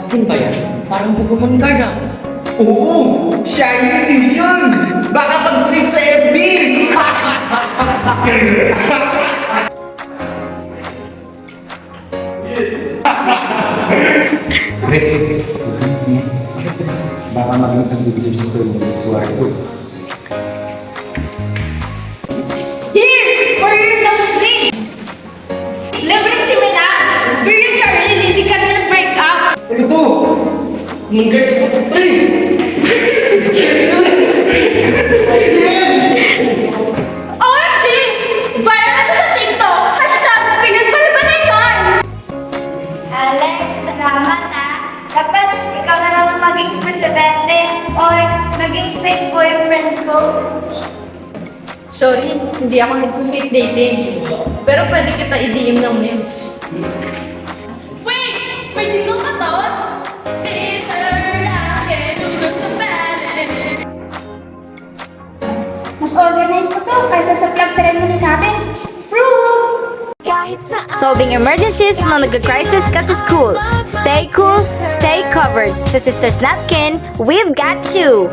Akin ba yan? Parang Pokemon card ah. Oo! Shiny edition! Baka pag-tweet sa FB! Baka maging pag-videos ko yung sword ko. Here! For your love sleep! Libreng simula! Periods are real, hindi ka nila break up! Ano to? Manggat ko po ito eh! OMG! Viral na to sa TikTok! Hashtag period pa rin ba na yun? Alex, salamat ah. Dapat ikaw na lang ang maging presidente or maging fake boyfriend ko. Sorry, hindi ako nag-fake datings. Pero pwede kita i-DM ng memes. Wait! May jingle ka to? Mas organized pa to kaysa sa flag ceremony natin. Proof! Solving emergencies nung nag-crisis ka sa school. Stay cool, stay covered. Sa Sisters Napkin, we've got you!